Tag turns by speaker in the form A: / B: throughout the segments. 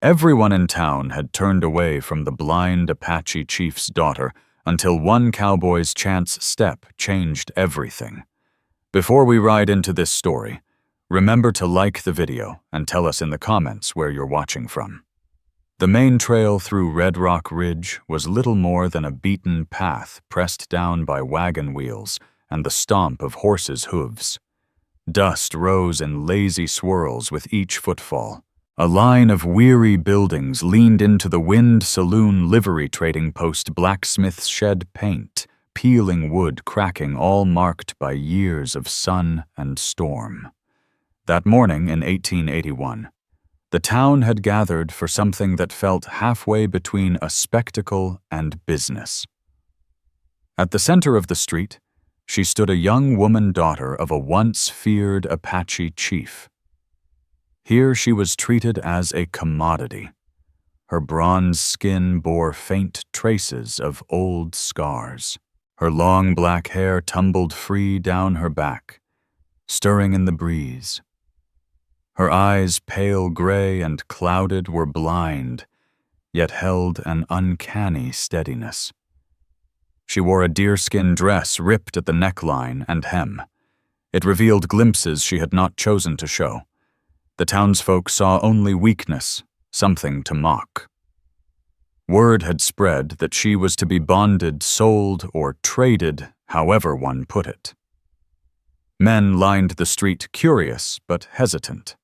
A: Everyone in town had turned away from the blind Apache chief's daughter until one cowboy's chance step changed everything. Before we ride into this story, remember to like the video and tell us in the comments where you're watching from. The main trail through Red Rock Ridge was little more than a beaten path pressed down by wagon wheels and the stomp of horses' hooves. Dust rose in lazy swirls with each footfall. A line of weary buildings leaned into the Wind Saloon livery trading post blacksmith's shed paint, peeling wood cracking, all marked by years of sun and storm. That morning in 1881, the town had gathered for something that felt halfway between a spectacle and business. At the center of the street, she stood a young woman daughter of a once feared Apache chief. Here she was treated as a commodity. Her bronze skin bore faint traces of old scars. Her long black hair tumbled free down her back, stirring in the breeze. Her eyes, pale gray and clouded, were blind, yet held an uncanny steadiness. She wore a deerskin dress ripped at the neckline and hem. It revealed glimpses she had not chosen to show. The townsfolk saw only weakness, something to mock. Word had spread that she was to be bonded, sold, or traded, however one put it. Men lined the street, curious but hesitant.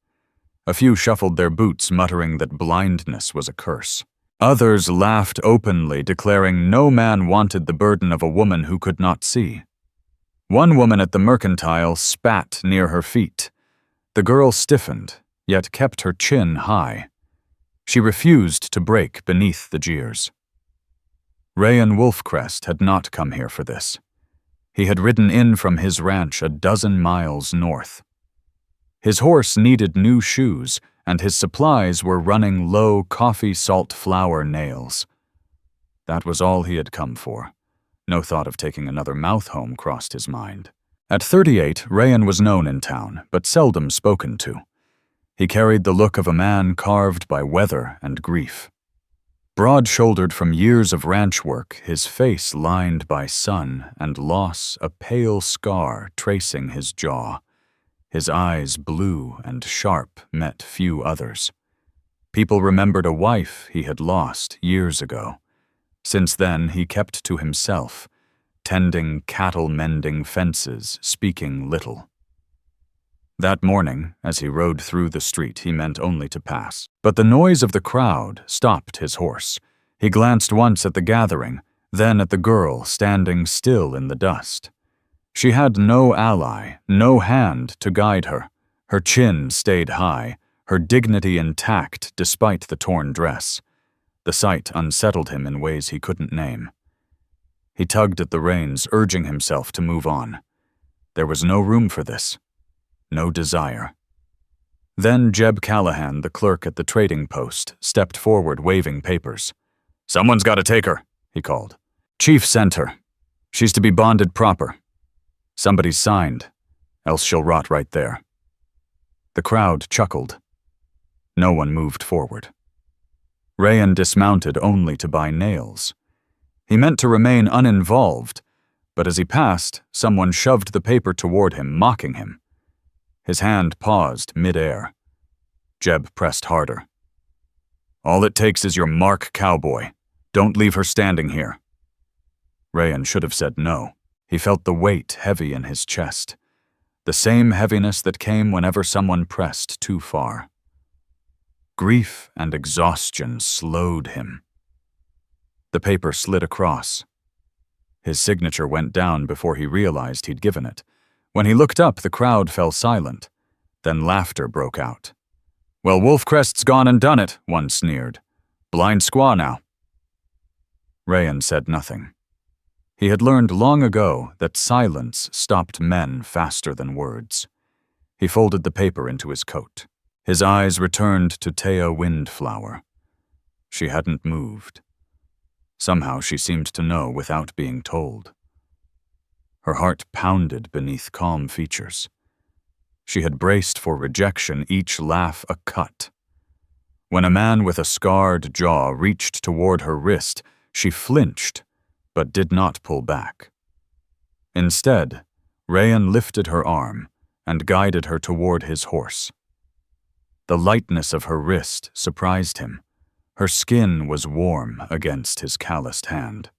A: A few shuffled their boots, muttering that blindness was a curse. Others laughed openly, declaring no man wanted the burden of a woman who could not see. One woman at the mercantile spat near her feet. The girl stiffened, yet kept her chin high. She refused to break beneath the jeers. Rayan Wolfcrest had not come here for this. He had ridden in from his ranch a dozen miles north. His horse needed new shoes, and his supplies were running low coffee salt flour nails. That was all he had come for. No thought of taking another mouth home crossed his mind. At 38, Rayan was known in town, but seldom spoken to. He carried the look of a man carved by weather and grief. Broad-shouldered from years of ranch work, his face lined by sun and loss, a pale scar tracing his jaw. His eyes, blue and sharp, met few others. People remembered a wife he had lost years ago. Since then, he kept to himself, tending cattle, mending fences, speaking little. That morning, as he rode through the street, he meant only to pass. But the noise of the crowd stopped his horse. He glanced once at the gathering, then at the girl standing still in the dust. She had no ally, no hand to guide her. Her chin stayed high, her dignity intact despite the torn dress. The sight unsettled him in ways he couldn't name. He tugged at the reins, urging himself to move on. There was no room for this. No desire. Then Jeb Callahan, the clerk at the trading post, stepped forward waving papers. "Someone's got to take her," he called. "Chief sent her. She's to be bonded proper. Somebody's signed, else she'll rot right there." The crowd chuckled. No one moved forward. Rayan dismounted only to buy nails. He meant to remain uninvolved, but as he passed, someone shoved the paper toward him, mocking him. His hand paused mid-air. Jeb pressed harder. "All it takes is your mark, Cowboy. Don't leave her standing here." Rayan should have said no. He felt the weight heavy in his chest, the same heaviness that came whenever someone pressed too far. Grief and exhaustion slowed him. The paper slid across. His signature went down before he realized he'd given it. When he looked up, the crowd fell silent. Then laughter broke out. "Well, Wolfcrest's gone and done it," one sneered. "Blind squaw now." Rayan said nothing. He had learned long ago that silence stopped men faster than words. He folded the paper into his coat. His eyes returned to Teya Windflower. She hadn't moved. Somehow she seemed to know without being told. Her heart pounded beneath calm features. She had braced for rejection, each laugh a cut. When a man with a scarred jaw reached toward her wrist, she flinched, but did not pull back. Instead, Rayan lifted her arm and guided her toward his horse. The lightness of her wrist surprised him. Her skin was warm against his calloused hand.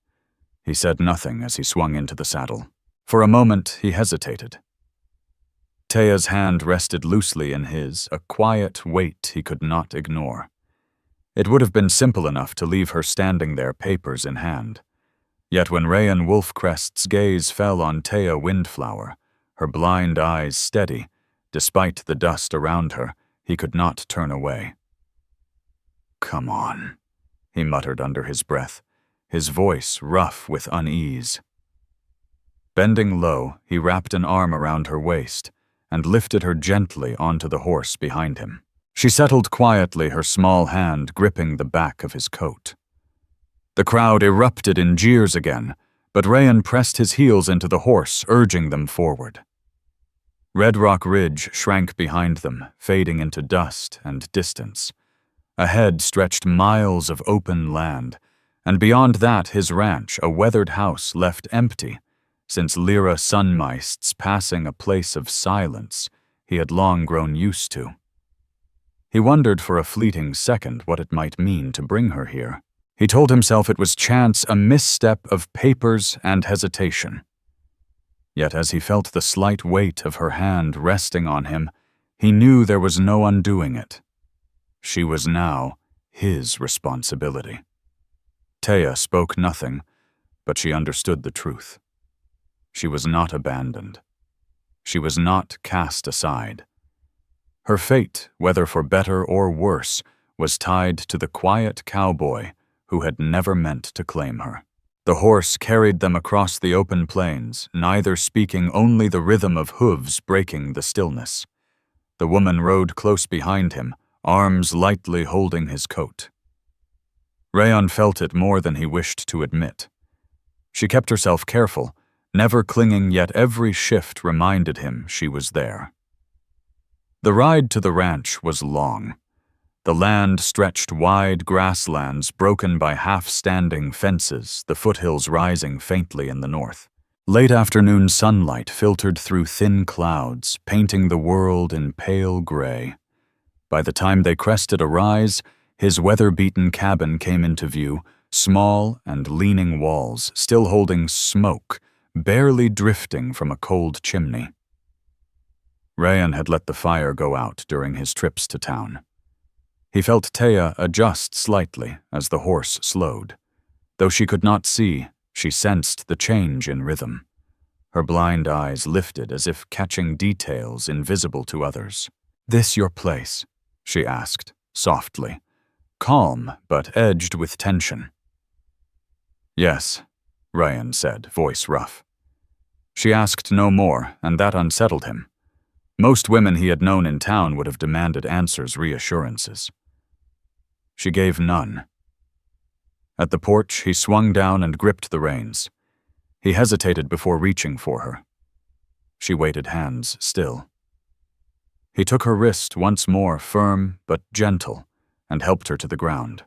A: He said nothing as he swung into the saddle. For a moment, he hesitated. Teya's hand rested loosely in his, a quiet weight he could not ignore. It would have been simple enough to leave her standing there, papers in hand. Yet when Rayan Wolfcrest's gaze fell on Teya Windflower, her blind eyes steady, despite the dust around her, he could not turn away. "Come on," he muttered under his breath, his voice rough with unease. Bending low, he wrapped an arm around her waist and lifted her gently onto the horse behind him. She settled quietly, her small hand gripping the back of his coat. The crowd erupted in jeers again, but Rayan pressed his heels into the horse, urging them forward. Red Rock Ridge shrank behind them, fading into dust and distance. Ahead stretched miles of open land, and beyond that his ranch, a weathered house left empty, since Lyra Sunmeist's passing, a place of silence he had long grown used to. He wondered for a fleeting second what it might mean to bring her here. He told himself it was chance, a misstep of papers and hesitation. Yet as he felt the slight weight of her hand resting on him, he knew there was no undoing it. She was now his responsibility. Teya spoke nothing, but she understood the truth. She was not abandoned. She was not cast aside. Her fate, whether for better or worse, was tied to the quiet cowboy who had never meant to claim her. The horse carried them across the open plains, neither speaking, only the rhythm of hooves breaking the stillness. The woman rode close behind him, arms lightly holding his coat. Rayan felt it more than he wished to admit. She kept herself careful, never clinging, yet every shift reminded him she was there. The ride to the ranch was long. The land stretched wide grasslands broken by half-standing fences, the foothills rising faintly in the north. Late afternoon sunlight filtered through thin clouds, painting the world in pale gray. By the time they crested a rise, his weather-beaten cabin came into view, small and leaning walls still holding smoke, barely drifting from a cold chimney. Rayan had let the fire go out during his trips to town. He felt Teya adjust slightly as the horse slowed. Though she could not see, she sensed the change in rhythm. Her blind eyes lifted as if catching details invisible to others. "This your place?" she asked, softly, calm but edged with tension. "Yes," Rayan said, voice rough. She asked no more, and that unsettled him. Most women he had known in town would have demanded answers, reassurances. She gave none. At the porch, he swung down and gripped the reins. He hesitated before reaching for her. She waited, hands still. He took her wrist once more, firm but gentle, and helped her to the ground.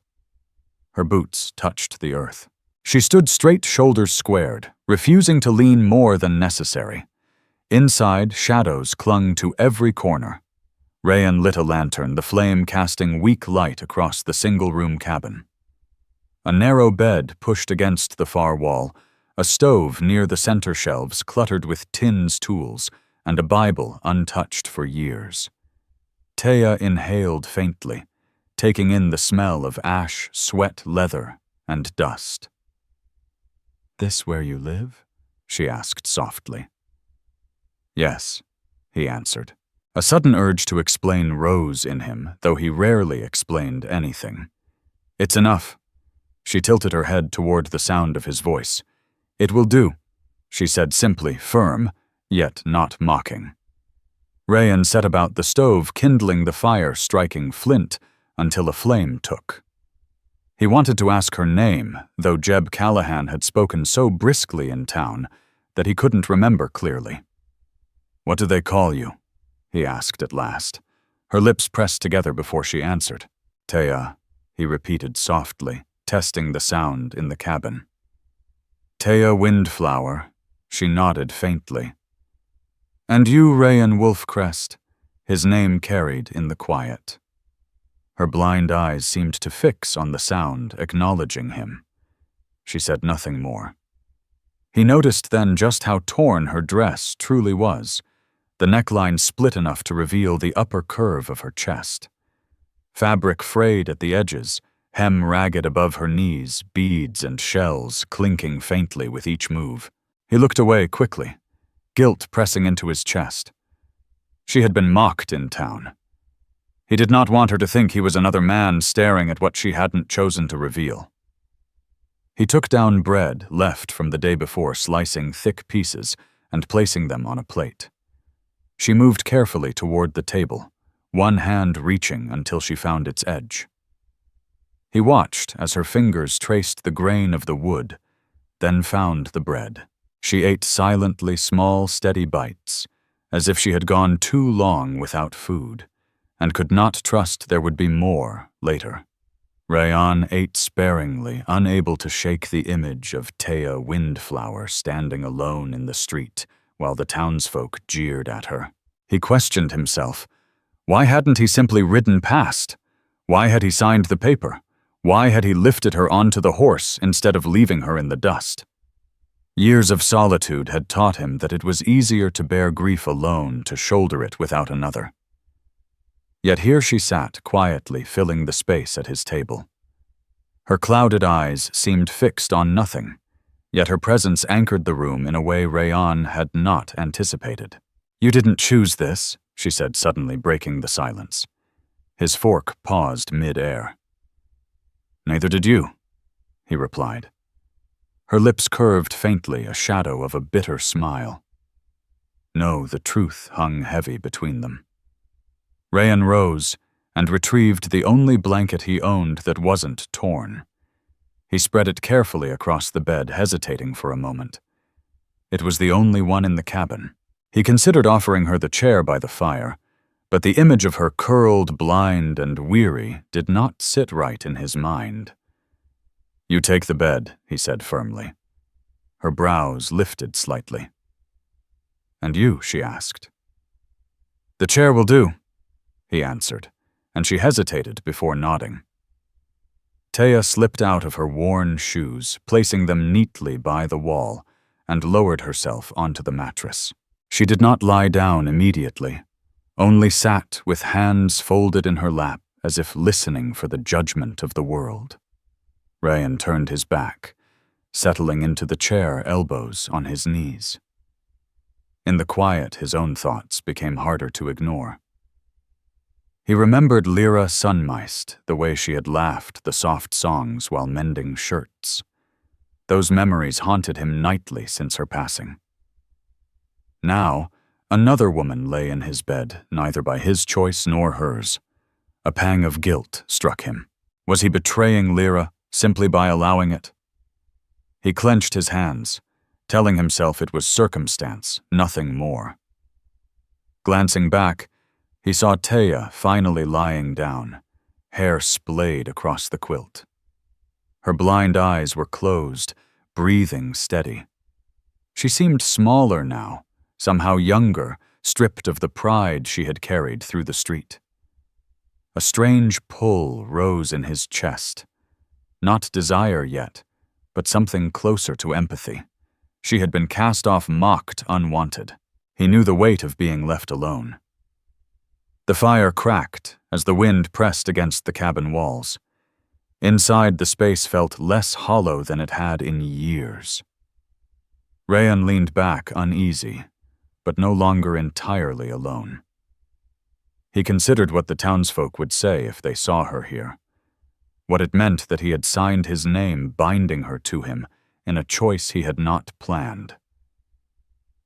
A: Her boots touched the earth. She stood straight, shoulders squared, refusing to lean more than necessary. Inside, shadows clung to every corner. Rayan lit a lantern, the flame casting weak light across the single-room cabin. A narrow bed pushed against the far wall, a stove near the center shelves cluttered with Tin's tools, and a Bible untouched for years. Teya inhaled faintly, taking in the smell of ash, sweat, leather, and dust. "This where you live?" she asked softly. "Yes," he answered. A sudden urge to explain rose in him, though he rarely explained anything. "It's enough." She tilted her head toward the sound of his voice. "It will do," she said simply, firm, yet not mocking. Rayan set about the stove, kindling the fire, striking flint, until a flame took. He wanted to ask her name, though Jeb Callahan had spoken so briskly in town that he couldn't remember clearly. "What do they call you?" he asked at last. Her lips pressed together before she answered. Teya, he repeated softly, testing the sound in the cabin. Teya Windflower, she nodded faintly. And you, Rayan Wolfcrest, his name carried in the quiet. Her blind eyes seemed to fix on the sound, acknowledging him. She said nothing more. He noticed then just how torn her dress truly was, the neckline split enough to reveal the upper curve of her chest. Fabric frayed at the edges, hem ragged above her knees, beads and shells clinking faintly with each move. He looked away quickly, guilt pressing into his chest. She had been mocked in town. He did not want her to think he was another man staring at what she hadn't chosen to reveal. He took down bread left from the day before, slicing thick pieces and placing them on a plate. She moved carefully toward the table, one hand reaching until she found its edge. He watched as her fingers traced the grain of the wood, then found the bread. She ate silently small, steady bites, as if she had gone too long without food, and could not trust there would be more later. Rayan ate sparingly, unable to shake the image of Teya Windflower standing alone in the street while the townsfolk jeered at her. He questioned himself. Why hadn't he simply ridden past? Why had he signed the paper? Why had he lifted her onto the horse instead of leaving her in the dust? Years of solitude had taught him that it was easier to bear grief alone, to shoulder it without another. Yet here she sat, quietly filling the space at his table. Her clouded eyes seemed fixed on nothing, yet her presence anchored the room in a way Rayan had not anticipated. "You didn't choose this," she said, suddenly breaking the silence. His fork paused mid-air. "Neither did you," he replied. Her lips curved faintly, a shadow of a bitter smile. No, the truth hung heavy between them. Rayan rose and retrieved the only blanket he owned that wasn't torn. He spread it carefully across the bed, hesitating for a moment. It was the only one in the cabin. He considered offering her the chair by the fire, but the image of her curled, blind, and weary did not sit right in his mind. "You take the bed," he said firmly. Her brows lifted slightly. "And you?" she asked. "The chair will do," he answered, and she hesitated before nodding. Teya slipped out of her worn shoes, placing them neatly by the wall, and lowered herself onto the mattress. She did not lie down immediately, only sat with hands folded in her lap as if listening for the judgment of the world. Rayan turned his back, settling into the chair, elbows on his knees. In the quiet, his own thoughts became harder to ignore. He remembered Lyra Sunmeist, the way she had laughed the soft songs while mending shirts. Those memories haunted him nightly since her passing. Now, another woman lay in his bed, neither by his choice nor hers. A pang of guilt struck him. Was he betraying Lyra simply by allowing it? He clenched his hands, telling himself it was circumstance, nothing more. Glancing back, he saw Teya finally lying down, hair splayed across the quilt. Her blind eyes were closed, breathing steady. She seemed smaller now, somehow younger, stripped of the pride she had carried through the street. A strange pull rose in his chest. Not desire yet, but something closer to empathy. She had been cast off, mocked, unwanted. He knew the weight of being left alone. The fire cracked as the wind pressed against the cabin walls. Inside, the space felt less hollow than it had in years. Rayan leaned back, uneasy, but no longer entirely alone. He considered what the townsfolk would say if they saw her here, what it meant that he had signed his name, binding her to him in a choice he had not planned.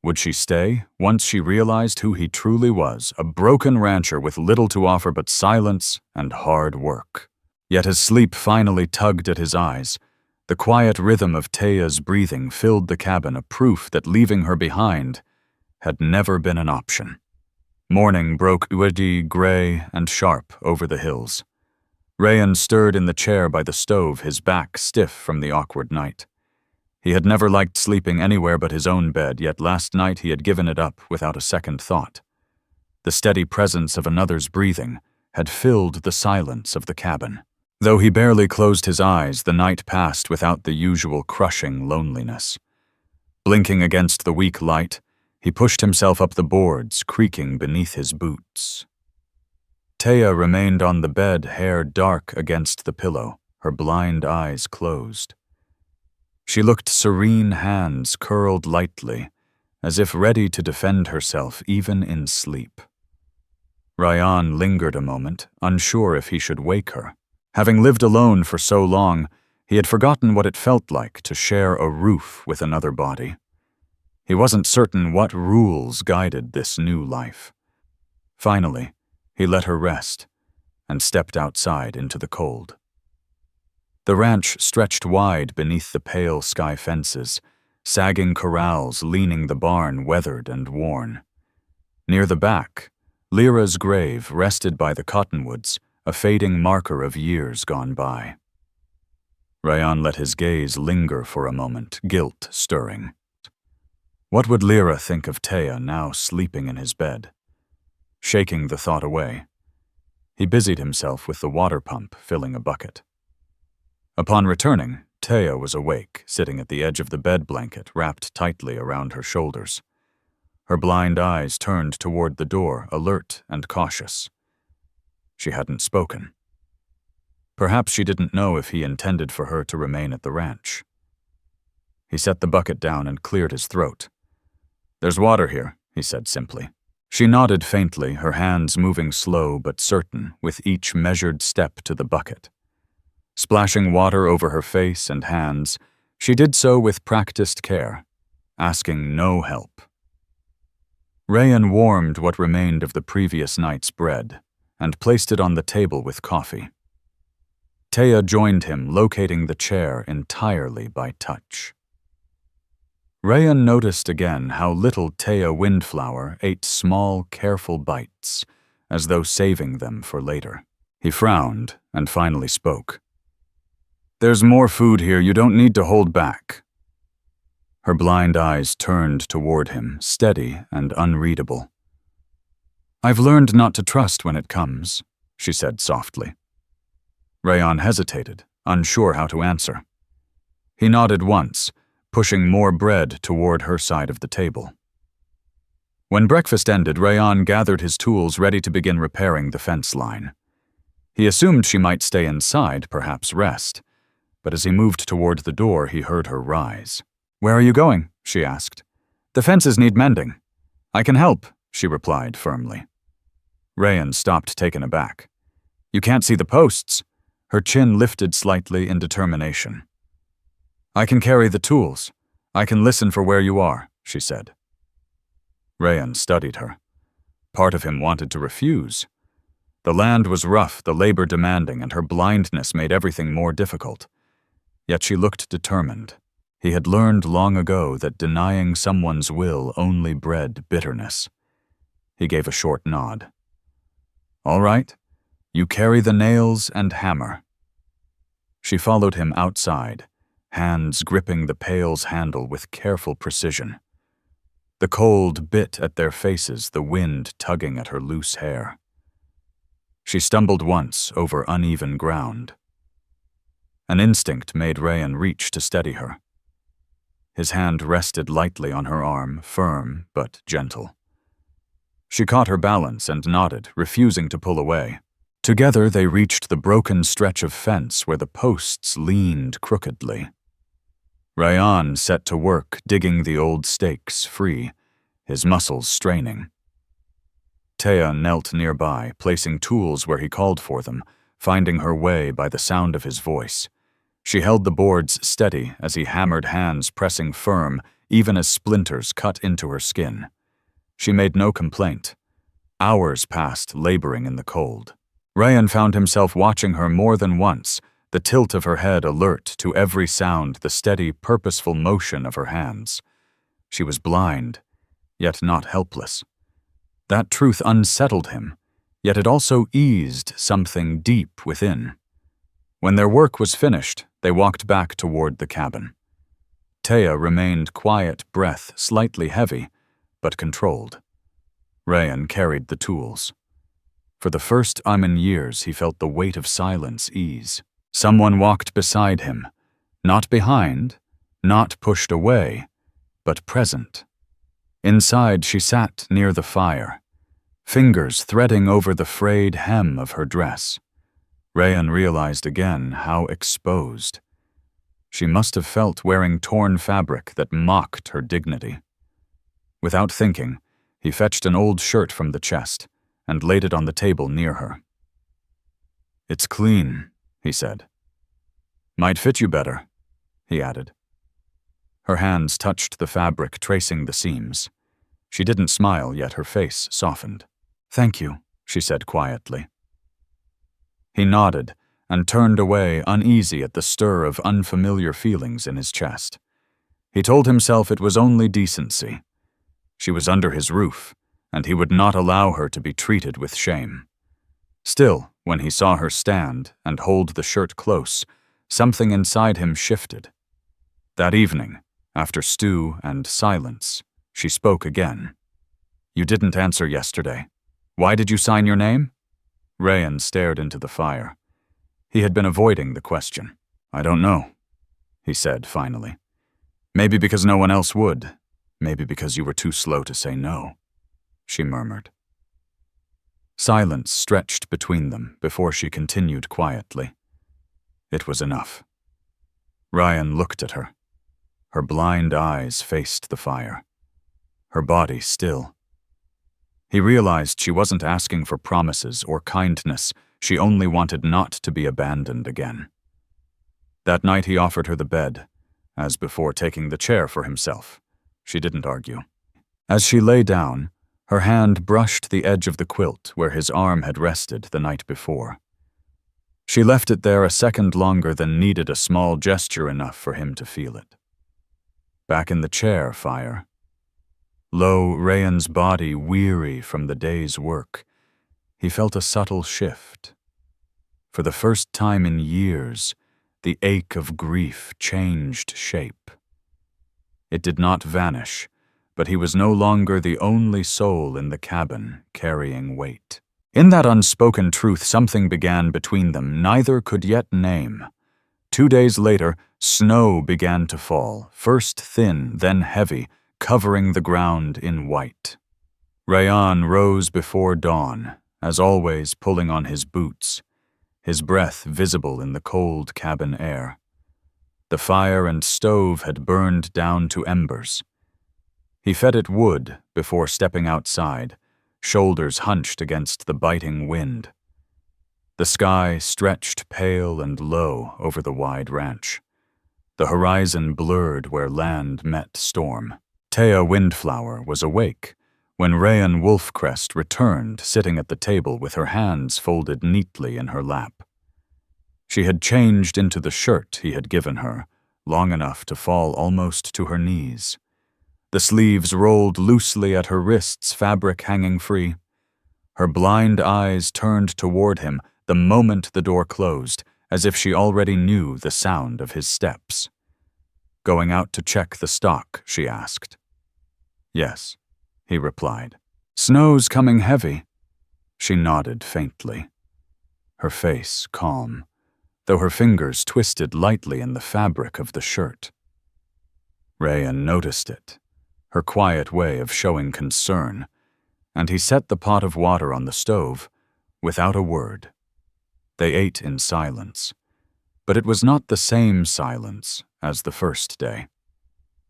A: Would she stay once she realized who he truly was, a broken rancher with little to offer but silence and hard work? Yet as sleep finally tugged at his eyes, the quiet rhythm of Teya's breathing filled the cabin, a proof that leaving her behind had never been an option. Morning broke woody, gray, and sharp over the hills. Rayan stirred in the chair by the stove, his back stiff from the awkward night. He had never liked sleeping anywhere but his own bed, yet last night he had given it up without a second thought. The steady presence of another's breathing had filled the silence of the cabin. Though he barely closed his eyes, the night passed without the usual crushing loneliness. Blinking against the weak light, he pushed himself up the boards, creaking beneath his boots. Teya remained on the bed, hair dark against the pillow, her blind eyes closed. She looked serene, hands curled lightly, as if ready to defend herself even in sleep. Rayan lingered a moment, unsure if he should wake her. Having lived alone for so long, he had forgotten what it felt like to share a roof with another body. He wasn't certain what rules guided this new life. Finally, he let her rest and stepped outside into the cold. The ranch stretched wide beneath the pale sky fences, sagging corrals leaning the barn weathered and worn. Near the back, Lyra's grave rested by the cottonwoods, a fading marker of years gone by. Rayan let his gaze linger for a moment, guilt stirring. What would Lyra think of Teya now sleeping in his bed? Shaking the thought away, he busied himself with the water pump, filling a bucket. Upon returning, Teya was awake, sitting at the edge of the bed blanket, wrapped tightly around her shoulders. Her blind eyes turned toward the door, alert and cautious. She hadn't spoken. Perhaps she didn't know if he intended for her to remain at the ranch. He set the bucket down and cleared his throat. "There's water here," he said simply. She nodded faintly, her hands moving slow but certain with each measured step to the bucket. Splashing water over her face and hands, she did so with practiced care, asking no help. Rayan warmed what remained of the previous night's bread and placed it on the table with coffee. Teya joined him, locating the chair entirely by touch. Rayan noticed again how little Teya Windflower ate small, careful bites, as though saving them for later. He frowned and finally spoke. "There's more food here, you don't need to hold back." Her blind eyes turned toward him, steady and unreadable. "I've learned not to trust when it comes," she said softly. Rayan hesitated, unsure how to answer. He nodded once, pushing more bread toward her side of the table. When breakfast ended, Rayan gathered his tools ready to begin repairing the fence line. He assumed she might stay inside, perhaps rest, but as he moved toward the door, he heard her rise. "Where are you going?" she asked. "The fences need mending." "I can help," she replied firmly. Rayan stopped, taken aback. "You can't see the posts." Her chin lifted slightly in determination. "I can carry the tools. I can listen for where you are," she said. Rayan studied her. Part of him wanted to refuse. The land was rough, the labor demanding, and her blindness made everything more difficult. Yet she looked determined. He had learned long ago that denying someone's will only bred bitterness. He gave a short nod. "All right, you carry the nails and hammer." She followed him outside, hands gripping the pail's handle with careful precision. The cold bit at their faces, the wind tugging at her loose hair. She stumbled once over uneven ground. An instinct made Rayan reach to steady her. His hand rested lightly on her arm, firm but gentle. She caught her balance and nodded, refusing to pull away. Together they reached the broken stretch of fence where the posts leaned crookedly. Rayan set to work digging the old stakes free, his muscles straining. Teya knelt nearby, placing tools where he called for them, finding her way by the sound of his voice. She held the boards steady as he hammered, hands pressing firm, even as splinters cut into her skin. She made no complaint. Hours passed laboring in the cold. Rayan found himself watching her more than once, the tilt of her head alert to every sound, the steady, purposeful motion of her hands. She was blind, yet not helpless. That truth unsettled him, yet it also eased something deep within. When their work was finished, they walked back toward the cabin. Teya remained quiet, breath slightly heavy, but controlled. Rayan carried the tools. For the first time in years, he felt the weight of silence ease. Someone walked beside him, not behind, not pushed away, but present. Inside, she sat near the fire, fingers threading over the frayed hem of her dress. Rayan realized again how exposed. She must have felt wearing torn fabric that mocked her dignity. Without thinking, he fetched an old shirt from the chest and laid it on the table near her. "It's clean," he said. "Might fit you better," he added. Her hands touched the fabric, tracing the seams. She didn't smile, yet her face softened. "Thank you," she said quietly. He nodded and turned away, uneasy at the stir of unfamiliar feelings in his chest. He told himself it was only decency. She was under his roof, and he would not allow her to be treated with shame. Still, when he saw her stand and hold the shirt close, something inside him shifted. That evening, after stew and silence, she spoke again. "You didn't answer yesterday. Why did you sign your name?" Rayan stared into the fire. He had been avoiding the question. "I don't know," he said finally. "Maybe because no one else would. Maybe because you were too slow to say no," she murmured. Silence stretched between them before she continued quietly. It was enough. Rayan looked at her. Her blind eyes faced the fire, her body still. He realized she wasn't asking for promises or kindness. She only wanted not to be abandoned again. That night he offered her the bed, as before taking the chair for himself. She didn't argue. As she lay down, her hand brushed the edge of the quilt where his arm had rested the night before. She left it there a second longer than needed, a small gesture enough for him to feel it. Back in the chair, fire. Lo, Rayan's body weary from the day's work. He felt a subtle shift. For the first time in years, the ache of grief changed shape. It did not vanish, but he was no longer the only soul in the cabin carrying weight. In that unspoken truth, something began between them neither could yet name. 2 days later, snow began to fall, first thin, then heavy, covering the ground in white. Rayan rose before dawn, as always pulling on his boots, his breath visible in the cold cabin air. The fire and stove had burned down to embers. He fed it wood before stepping outside, shoulders hunched against the biting wind. The sky stretched pale and low over the wide ranch. The horizon blurred where land met storm. Teya Windflower was awake when Rayan Wolfcrest returned, sitting at the table with her hands folded neatly in her lap. She had changed into the shirt he had given her, long enough to fall almost to her knees. The sleeves rolled loosely at her wrists, fabric hanging free. Her blind eyes turned toward him the moment the door closed, as if she already knew the sound of his steps. "Going out to check the stock?" she asked. "Yes," he replied. "Snow's coming heavy." She nodded faintly, her face calm, though her fingers twisted lightly in the fabric of the shirt. Rayan noticed it, her quiet way of showing concern, and he set the pot of water on the stove without a word. They ate in silence, but it was not the same silence as the first day.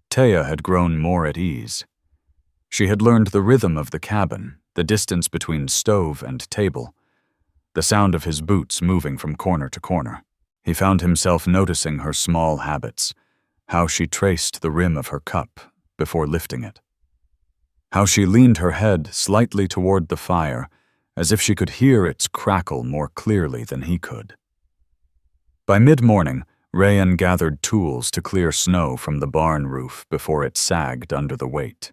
A: Teya had grown more at ease. She had learned the rhythm of the cabin, the distance between stove and table, the sound of his boots moving from corner to corner. He found himself noticing her small habits, how she traced the rim of her cup before lifting it, how she leaned her head slightly toward the fire, as if she could hear its crackle more clearly than he could. By mid-morning, Rayan gathered tools to clear snow from the barn roof before it sagged under the weight.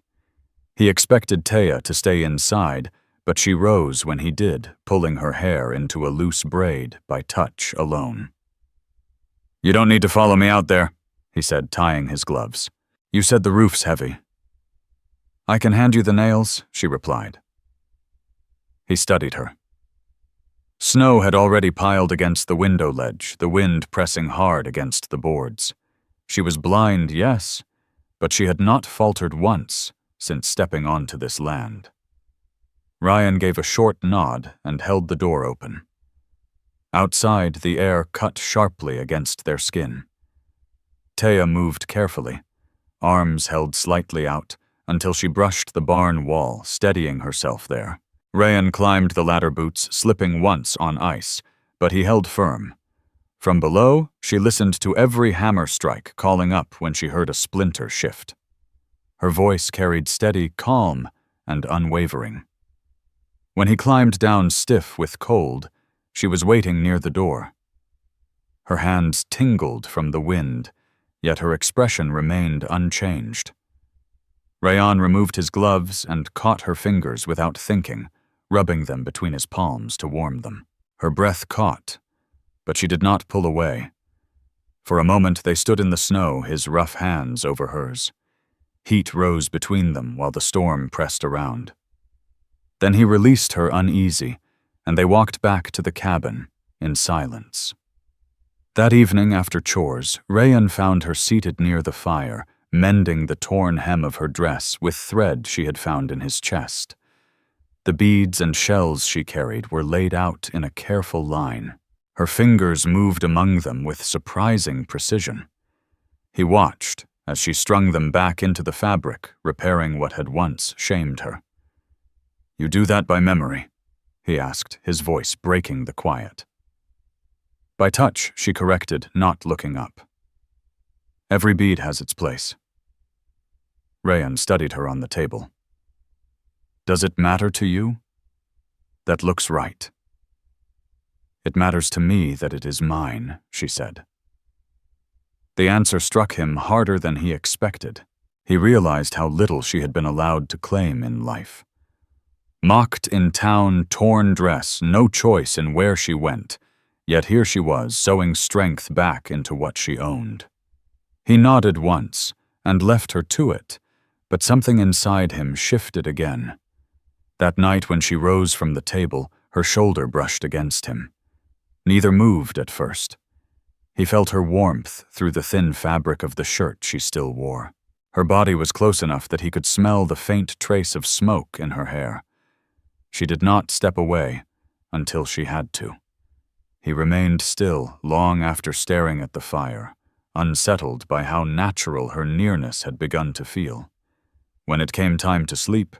A: He expected Teya to stay inside, but she rose when he did, pulling her hair into a loose braid by touch alone. You don't need to follow me out there, he said, tying his gloves. You said the roof's heavy. I can hand you the nails, she replied. He studied her. Snow had already piled against the window ledge, the wind pressing hard against the boards. She was blind, yes, but she had not faltered once since stepping onto this land. Rayan gave a short nod and held the door open. Outside, the air cut sharply against their skin. Teya moved carefully, arms held slightly out, until she brushed the barn wall, steadying herself there. Rayan climbed the ladder boots, slipping once on ice, but he held firm. From below, she listened to every hammer strike, calling up when she heard a splinter shift. Her voice carried steady calm and unwavering. When he climbed down stiff with cold, she was waiting near the door. Her hands tingled from the wind, yet her expression remained unchanged. Rayan removed his gloves and caught her fingers without thinking, rubbing them between his palms to warm them. Her breath caught, but she did not pull away. For a moment they stood in the snow, his rough hands over hers. Heat rose between them while the storm pressed around. Then he released her uneasy, and they walked back to the cabin in silence. That evening after chores, Rayan found her seated near the fire, mending the torn hem of her dress with thread she had found in his chest. The beads and shells she carried were laid out in a careful line. Her fingers moved among them with surprising precision. He watched as she strung them back into the fabric, repairing what had once shamed her. "You do that by memory?" he asked, his voice breaking the quiet. By touch, she corrected, not looking up. "Every bead has its place." Rayan studied her on the table. "Does it matter to you?" "That looks right." "It matters to me that it is mine," she said. The answer struck him harder than he expected. He realized how little she had been allowed to claim in life. Mocked in town, torn dress, no choice in where she went, yet here she was, sewing strength back into what she owned. He nodded once and left her to it, but something inside him shifted again. That night when she rose from the table, her shoulder brushed against him. Neither moved at first. He felt her warmth through the thin fabric of the shirt she still wore. Her body was close enough that he could smell the faint trace of smoke in her hair. She did not step away until she had to. He remained still long after staring at the fire, unsettled by how natural her nearness had begun to feel. When it came time to sleep,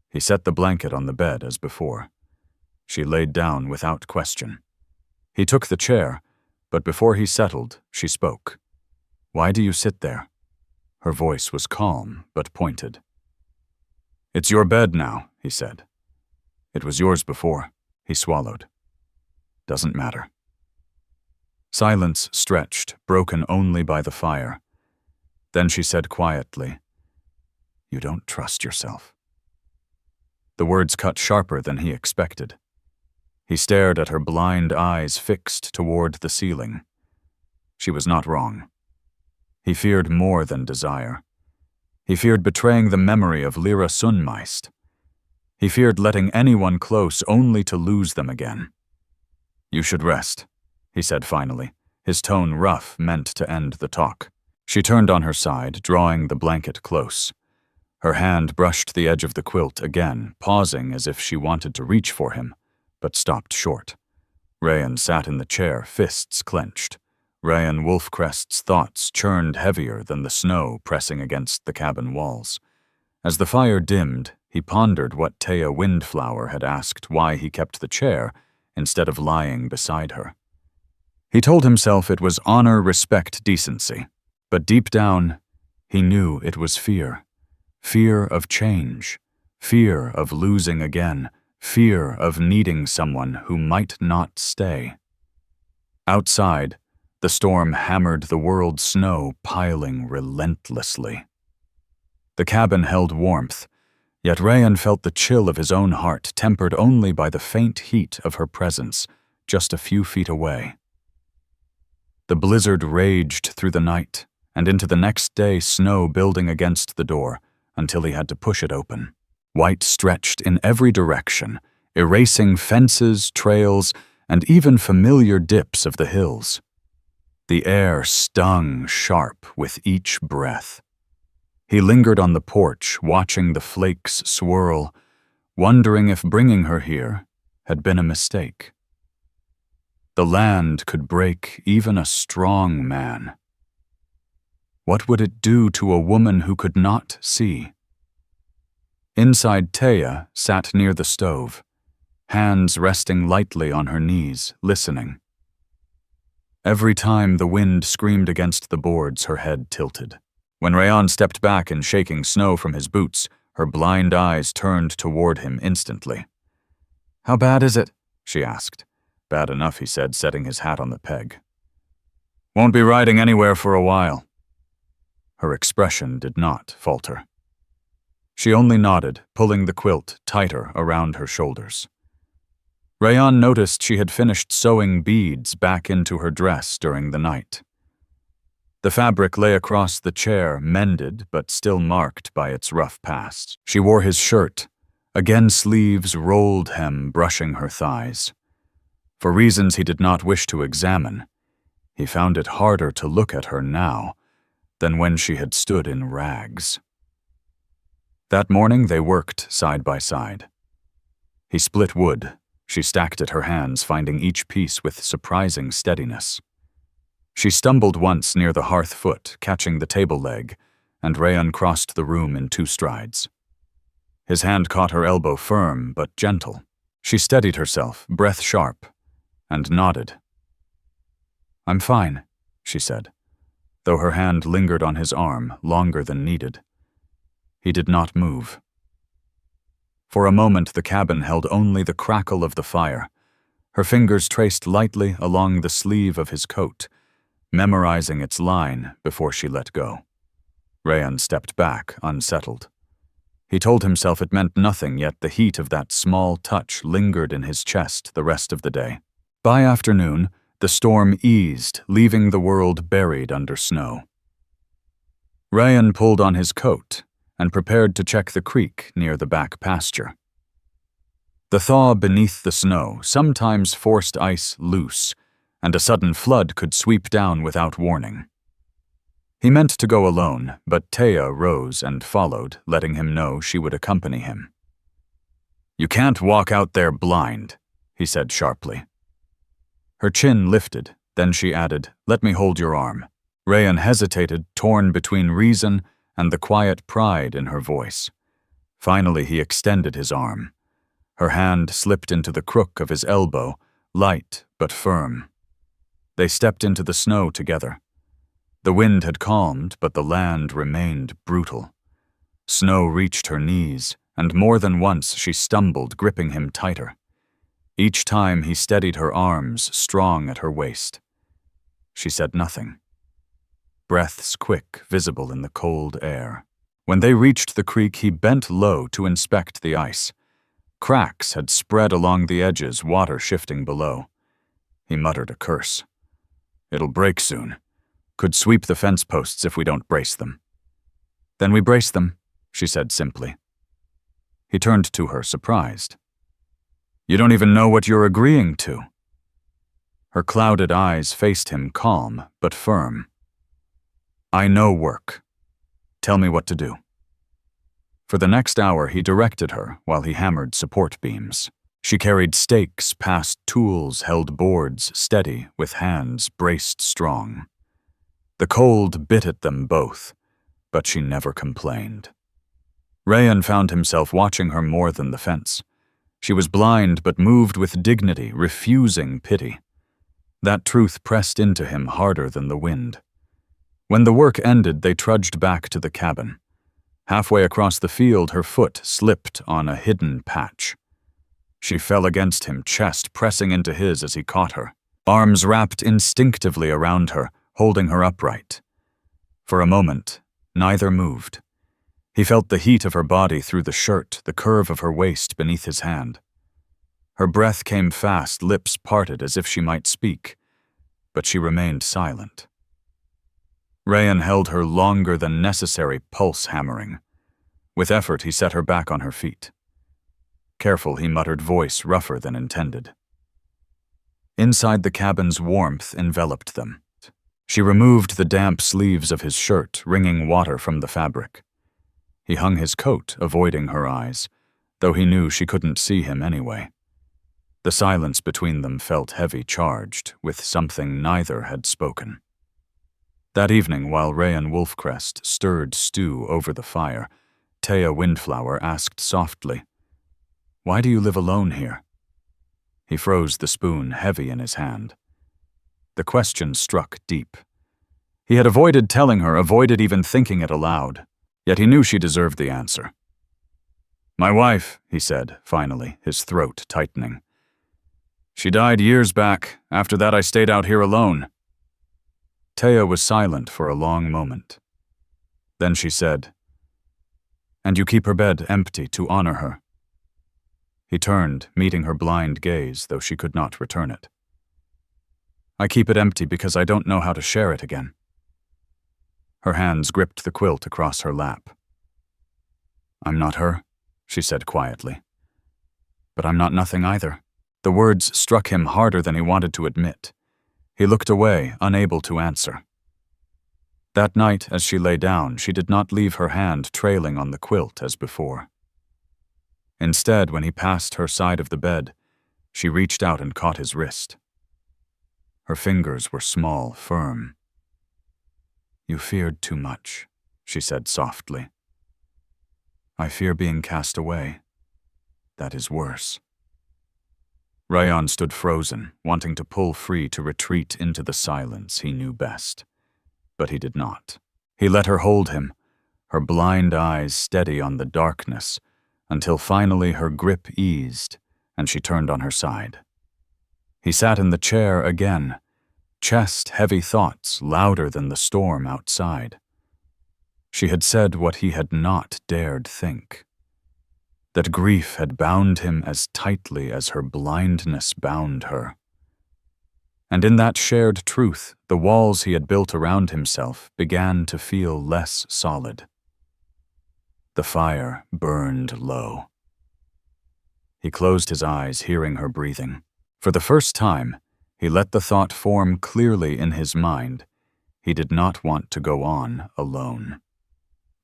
A: he set the blanket on the bed as before. She laid down without question. He took the chair, but before he settled, she spoke. "Why do you sit there?" Her voice was calm but pointed. "It's your bed now," he said. "It was yours before," he swallowed. "Doesn't matter." Silence stretched, broken only by the fire. Then she said quietly, "You don't trust yourself." The words cut sharper than he expected. He stared at her blind eyes fixed toward the ceiling. She was not wrong. He feared more than desire. He feared betraying the memory of Lyra Sunmeist. He feared letting anyone close only to lose them again. "You should rest," he said finally, his tone rough, meant to end the talk. She turned on her side, drawing the blanket close. Her hand brushed the edge of the quilt again, pausing as if she wanted to reach for him, but stopped short. Rayan sat in the chair, fists clenched. Rayan Wolfcrest's thoughts churned heavier than the snow pressing against the cabin walls. As the fire dimmed, he pondered what Teya Windflower had asked why he kept the chair instead of lying beside her. He told himself it was honor, respect, decency, but deep down, he knew it was fear. Fear of change, fear of losing again, fear of needing someone who might not stay. Outside, the storm hammered the world's snow, piling relentlessly. The cabin held warmth, yet Rayan felt the chill of his own heart, tempered only by the faint heat of her presence just a few feet away. The blizzard raged through the night, and into the next day snow building against the door until he had to push it open. White stretched in every direction, erasing fences, trails, and even familiar dips of the hills. The air stung sharp with each breath. He lingered on the porch, watching the flakes swirl, wondering if bringing her here had been a mistake. The land could break even a strong man. What would it do to a woman who could not see? Inside, Teya sat near the stove, hands resting lightly on her knees, listening. Every time the wind screamed against the boards, her head tilted. When Rayan stepped back and shaking snow from his boots, her blind eyes turned toward him instantly. "How bad is it?" she asked. "Bad enough," he said, setting his hat on the peg. "Won't be riding anywhere for a while." Her expression did not falter. She only nodded, pulling the quilt tighter around her shoulders. Rayan noticed she had finished sewing beads back into her dress during the night. The fabric lay across the chair, mended but still marked by its rough past. She wore his shirt, again sleeves rolled hem brushing her thighs. For reasons he did not wish to examine, he found it harder to look at her now than when she had stood in rags. That morning they worked side by side. He split wood. She stacked at her hands, finding each piece with surprising steadiness. She stumbled once near the hearth foot, catching the table leg, and Rayan crossed the room in 2 strides. His hand caught her elbow firm but gentle. She steadied herself, breath sharp, and nodded. "I'm fine," she said, though her hand lingered on his arm longer than needed. He did not move. For a moment the cabin held only the crackle of the fire. Her fingers traced lightly along the sleeve of his coat, memorizing its line before she let go. Rayan stepped back, unsettled. He told himself it meant nothing, yet the heat of that small touch lingered in his chest the rest of the day. By afternoon, the storm eased, leaving the world buried under snow. Rayan pulled on his coat and prepared to check the creek near the back pasture. The thaw beneath the snow sometimes forced ice loose, and a sudden flood could sweep down without warning. He meant to go alone, but Teya rose and followed, letting him know she would accompany him. "You can't walk out there blind," he said sharply. Her chin lifted, then she added, "Let me hold your arm." Rayan hesitated, torn between reason and the quiet pride in her voice. Finally, he extended his arm. Her hand slipped into the crook of his elbow, light but firm. They stepped into the snow together. The wind had calmed, but the land remained brutal. Snow reached her knees, and more than once she stumbled, gripping him tighter. Each time he steadied her arms, strong at her waist. She said nothing. Breaths quick, visible in the cold air. When they reached the creek, he bent low to inspect the ice. Cracks had spread along the edges, water shifting below. He muttered a curse. "It'll break soon. Could sweep the fence posts if we don't brace them." "Then we brace them," she said simply. He turned to her, surprised. "You don't even know what you're agreeing to." Her clouded eyes faced him, calm but firm. "I know work. Tell me what to do." For the next hour he directed her while he hammered support beams. She carried stakes past tools, held boards steady with hands braced strong. The cold bit at them both, but she never complained. Rayan found himself watching her more than the fence. She was blind but moved with dignity, refusing pity. That truth pressed into him harder than the wind. When the work ended, they trudged back to the cabin. Halfway across the field, her foot slipped on a hidden patch. She fell against him, chest pressing into his as he caught her. Arms wrapped instinctively around her, holding her upright. For a moment, neither moved. He felt the heat of her body through the shirt, the curve of her waist beneath his hand. Her breath came fast, lips parted as if she might speak. but she remained silent. Rayan held her longer than necessary, pulse hammering. With effort, he set her back on her feet. Careful, he muttered, voice rougher than intended. Inside, the cabin's warmth enveloped them. She removed the damp sleeves of his shirt, wringing water from the fabric. He hung his coat, avoiding her eyes, though he knew she couldn't see him anyway. The silence between them felt heavy, charged with something neither had spoken. That evening, while Rayan Wolfcrest stirred stew over the fire, Teya Windflower asked softly, "Why do you live alone here?" He froze the spoon heavy in his hand. The question struck deep. He had avoided telling her, avoided even thinking it aloud, yet he knew she deserved the answer. "My wife," he said, finally, his throat tightening. "She died years back. After that, I stayed out here alone." Teya was silent for a long moment. Then she said, "And you keep her bed empty to honor her?" He turned, meeting her blind gaze, though she could not return it. "I keep it empty because I don't know how to share it again." Her hands gripped the quilt across her lap. "I'm not her," she said quietly. "But I'm not nothing either." The words struck him harder than he wanted to admit. He looked away, unable to answer. That night, as she lay down, she did not leave her hand trailing on the quilt as before. Instead, when he passed her side of the bed, she reached out and caught his wrist. Her fingers were small, firm. "You feared too much," she said softly. "I fear being cast away. That is worse." Rayan stood frozen, wanting to pull free to retreat into the silence he knew best. But he did not. He let her hold him, her blind eyes steady on the darkness, until finally her grip eased and she turned on her side. He sat in the chair again, chest heavy thoughts louder than the storm outside. She had said what he had not dared think. That grief had bound him as tightly as her blindness bound her. And in that shared truth, the walls he had built around himself began to feel less solid. The fire burned low. He closed his eyes, hearing her breathing. For the first time, he let the thought form clearly in his mind. He did not want to go on alone.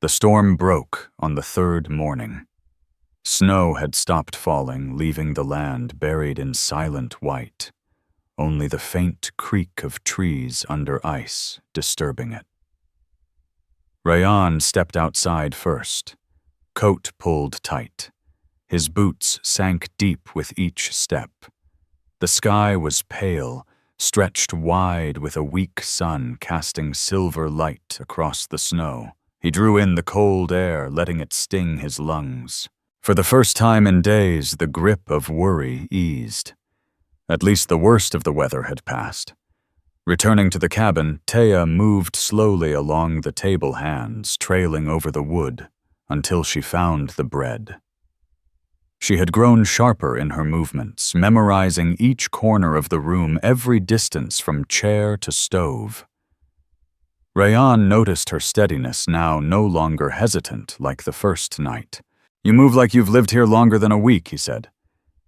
A: The storm broke on the third morning. Snow had stopped falling, leaving the land buried in silent white, only the faint creak of trees under ice disturbing it. Rayan stepped outside first, coat pulled tight. His boots sank deep with each step. The sky was pale, stretched wide with a weak sun casting silver light across the snow. He drew in the cold air, letting it sting his lungs. For the first time in days, the grip of worry eased. At least the worst of the weather had passed. Returning to the cabin, Teya moved slowly along the table hands, trailing over the wood, until she found the bread. She had grown sharper in her movements, memorizing each corner of the room, every distance from chair to stove. Rayan noticed her steadiness, now no longer hesitant like the first night. "You move like you've lived here longer than a week," he said,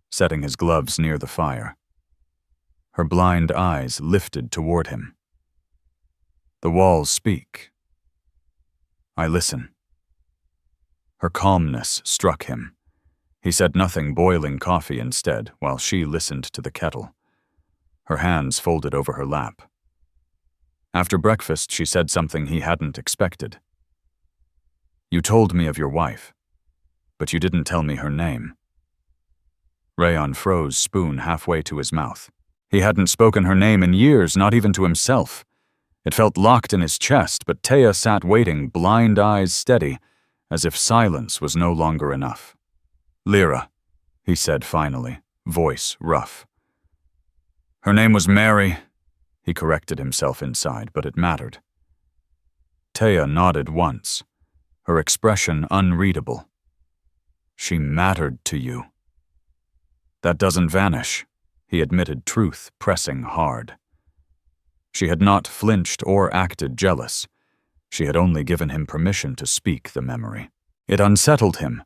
A: setting his gloves near the fire. Her blind eyes lifted toward him. "The walls speak. I listen." Her calmness struck him. He said nothing, boiling coffee instead, while she listened to the kettle, her hands folded over her lap. After breakfast, she said something he hadn't expected. "You told me of your wife, but you didn't tell me her name." Rayan froze, spoon halfway to his mouth. He hadn't spoken her name in years, not even to himself. It felt locked in his chest, but Teya sat waiting, blind eyes steady, as if silence was no longer enough. "Lyra," he said finally, voice rough. "Her name was Mary," he corrected himself inside, but it mattered. Teya nodded once, her expression unreadable. "She mattered to you." "That doesn't vanish," he admitted, truth pressing hard. She had not flinched or acted jealous. She had only given him permission to speak the memory. It unsettled him,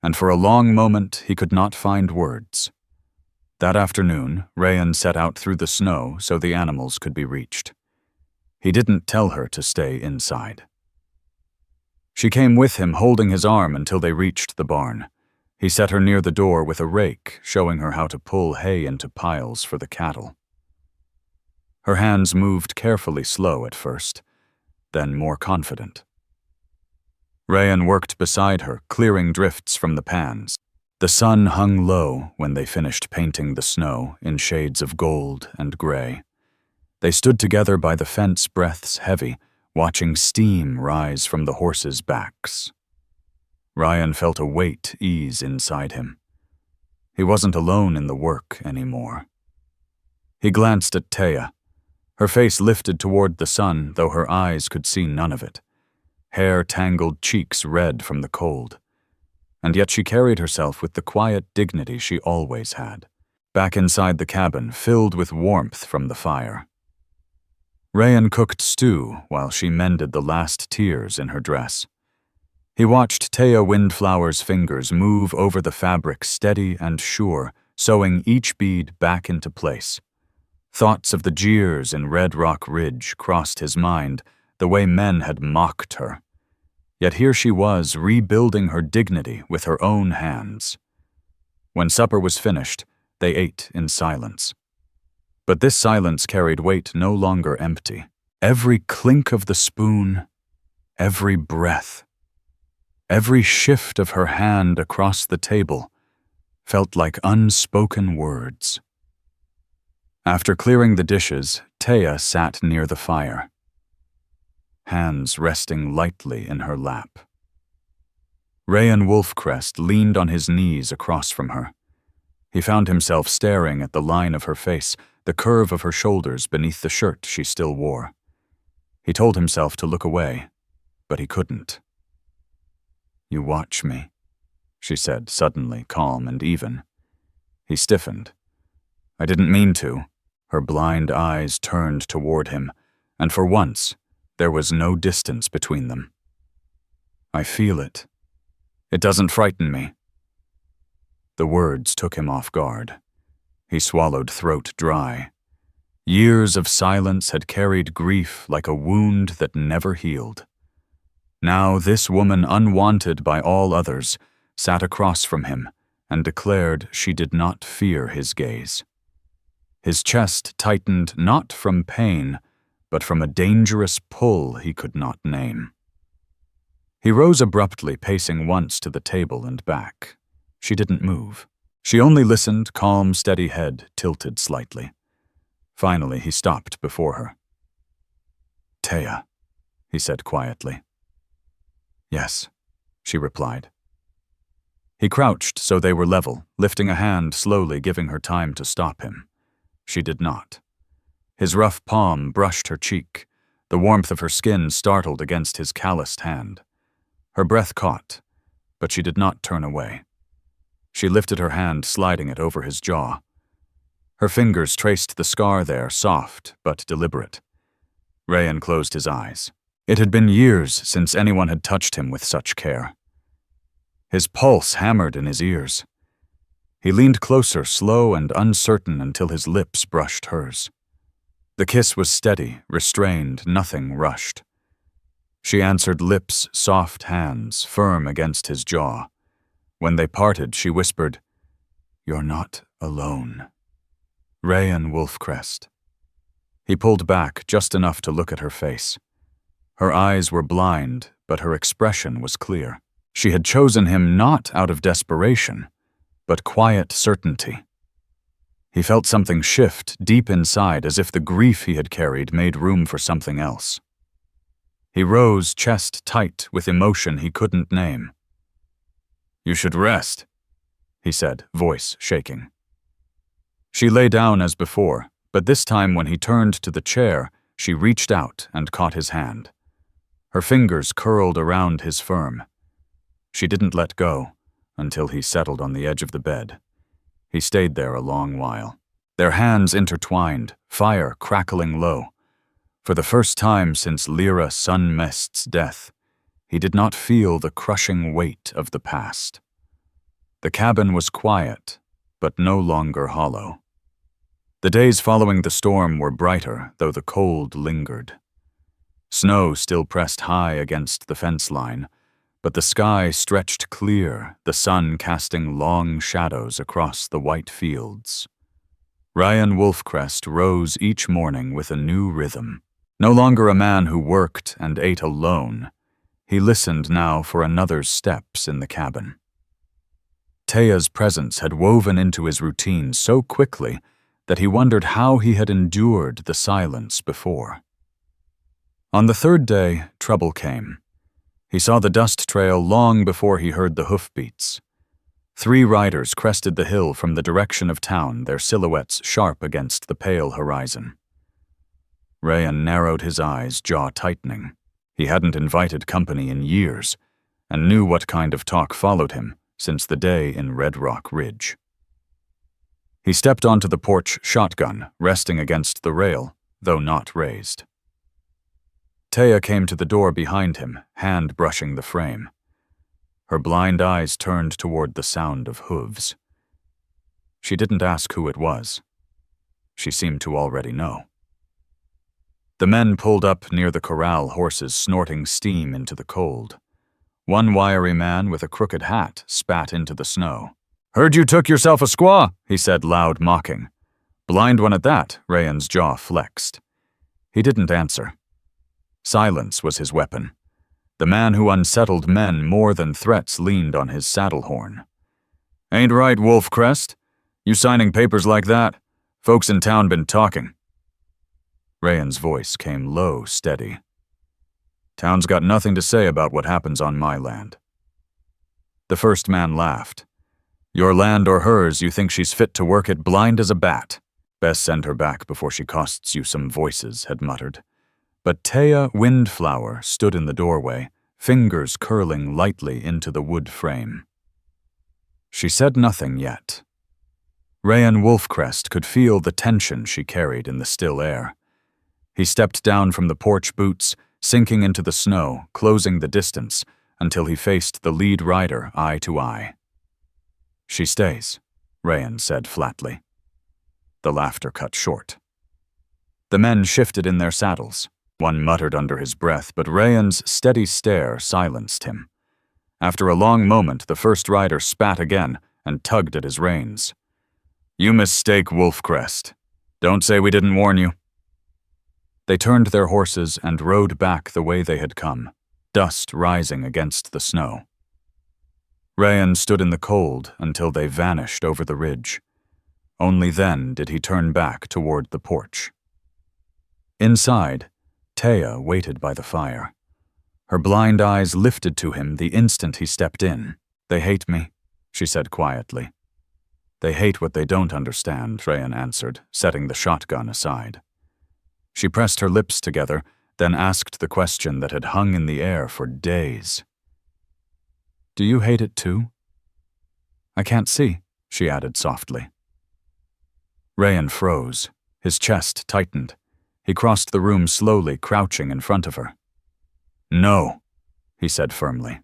A: and for a long moment he could not find words. That afternoon, Rayan set out through the snow so the animals could be reached. He didn't tell her to stay inside. She came with him, holding his arm until they reached the barn. He set her near the door with a rake, showing her how to pull hay into piles for the cattle. Her hands moved carefully, slow at first, then more confident. Rayan worked beside her, clearing drifts from the pans. The sun hung low when they finished painting the snow in shades of gold and gray. They stood together by the fence, breaths heavy, watching steam rise from the horses' backs. Rayan felt a weight ease inside him. He wasn't alone in the work anymore. He glanced at Teya. Her face lifted toward the sun, though her eyes could see none of it. Hair tangled, cheeks red from the cold. And yet she carried herself with the quiet dignity she always had. Back inside the cabin, filled with warmth from the fire. Rayan cooked stew while she mended the last tears in her dress. He watched Teya Windflower's fingers move over the fabric, steady and sure, sewing each bead back into place. Thoughts of the jeers in Red Rock Ridge crossed his mind, the way men had mocked her. Yet here she was, rebuilding her dignity with her own hands. When supper was finished, they ate in silence. But this silence carried weight no longer empty. Every clink of the spoon, every breath, every shift of her hand across the table felt like unspoken words. After clearing the dishes, Teya sat near the fire, hands resting lightly in her lap. Rayan Wolfcrest leaned on his knees across from her. He found himself staring at the line of her face, the curve of her shoulders beneath the shirt she still wore. He told himself to look away, but he couldn't. "You watch me," she said, suddenly calm and even. He stiffened. "I didn't mean to." Her blind eyes turned toward him, and for once, there was no distance between them. "I feel it. It doesn't frighten me." The words took him off guard. He swallowed, throat dry. Years of silence had carried grief like a wound that never healed. Now this woman, unwanted by all others, sat across from him and declared she did not fear his gaze. His chest tightened not from pain, but from a dangerous pull he could not name. He rose abruptly, pacing once to the table and back. She didn't move. She only listened, calm, steady head tilted slightly. Finally, he stopped before her. "Teya," he said quietly. "Yes," she replied. He crouched so they were level, lifting a hand slowly, giving her time to stop him. She did not. His rough palm brushed her cheek. The warmth of her skin startled against his calloused hand. Her breath caught, but she did not turn away. She lifted her hand, sliding it over his jaw. Her fingers traced the scar there, soft but deliberate. Rayan closed his eyes. It had been years since anyone had touched him with such care. His pulse hammered in his ears. He leaned closer, slow and uncertain, until his lips brushed hers. The kiss was steady, restrained, nothing rushed. She answered, lips, soft hands, firm against his jaw. When they parted, she whispered, "You're not alone." Rayan Wolfcrest. He pulled back just enough to look at her face. Her eyes were blind, but her expression was clear. She had chosen him not out of desperation, but quiet certainty. He felt something shift deep inside, as if the grief he had carried made room for something else. He rose, chest tight with emotion he couldn't name. "You should rest," he said, voice shaking. She lay down as before, but this time when he turned to the chair, she reached out and caught his hand. Her fingers curled around his firm. She didn't let go until he settled on the edge of the bed. He stayed there a long while. Their hands intertwined, fire crackling low. For the first time since Lyra Sunmest's death, he did not feel the crushing weight of the past. The cabin was quiet, but no longer hollow. The days following the storm were brighter, though the cold lingered. Snow still pressed high against the fence line, but the sky stretched clear, the sun casting long shadows across the white fields. Rayan Wolfcrest rose each morning with a new rhythm. No longer a man who worked and ate alone, he listened now for another's steps in the cabin. Teya's presence had woven into his routine so quickly that he wondered how he had endured the silence before. On the third day, trouble came. He saw the dust trail long before he heard the hoofbeats. 3 riders crested the hill from the direction of town, their silhouettes sharp against the pale horizon. Rayan narrowed his eyes, jaw tightening. He hadn't invited company in years, and knew what kind of talk followed him since the day in Red Rock Ridge. He stepped onto the porch shotgun, resting against the rail, though not raised. Teya came to the door behind him, hand brushing the frame. Her blind eyes turned toward the sound of hooves. She didn't ask who it was. She seemed to already know. The men pulled up near the corral, horses snorting steam into the cold. One wiry man with a crooked hat spat into the snow. "Heard you took yourself a squaw," he said, loud mocking. Blind one at that, Rayan's jaw flexed. He didn't answer. Silence was his weapon. The man who unsettled men more than threats leaned on his saddle horn. "Ain't right, Wolfcrest. You signing papers like that? Folks in town been talking." Rayan's voice came low, steady. "Town's got nothing to say about what happens on my land." The first man laughed. "Your land or hers, you think she's fit to work it, blind as a bat. Best send her back before she costs you some voices," had muttered. But Teya Windflower stood in the doorway, fingers curling lightly into the wood frame. She said nothing yet. Rayan Wolfcrest could feel the tension she carried in the still air. He stepped down from the porch boots, sinking into the snow, closing the distance, until he faced the lead rider eye to eye. "She stays," Rayan said flatly. The laughter cut short. The men shifted in their saddles. One muttered under his breath, but Rayan's steady stare silenced him. After a long moment, the first rider spat again and tugged at his reins. "You mistake, Wolfcrest. Don't say we didn't warn you." They turned their horses and rode back the way they had come, dust rising against the snow. Rayan stood in the cold until they vanished over the ridge. Only then did he turn back toward the porch. Inside, Teya waited by the fire. Her blind eyes lifted to him the instant he stepped in. "They hate me," she said quietly. "They hate what they don't understand," Rayan answered, setting the shotgun aside. She pressed her lips together, then asked the question that had hung in the air for days. "Do you hate it too?" "I can't see," she added softly. Rayan froze. His chest tightened. He crossed the room slowly, crouching in front of her. "No," he said firmly.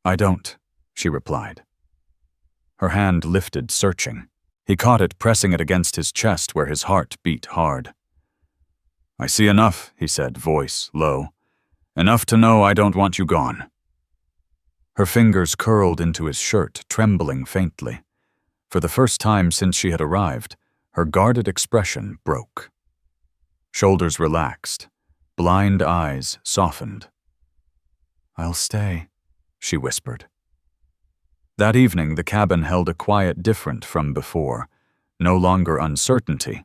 A: "I don't," she replied. Her hand lifted, searching. He caught it, pressing it against his chest where his heart beat hard. "I see enough," he said, voice low. "Enough to know I don't want you gone." Her fingers curled into his shirt, trembling faintly. For the first time since she had arrived, her guarded expression broke. Shoulders relaxed, blind eyes softened. "I'll stay," she whispered. That evening, the cabin held a quiet different from before, no longer uncertainty,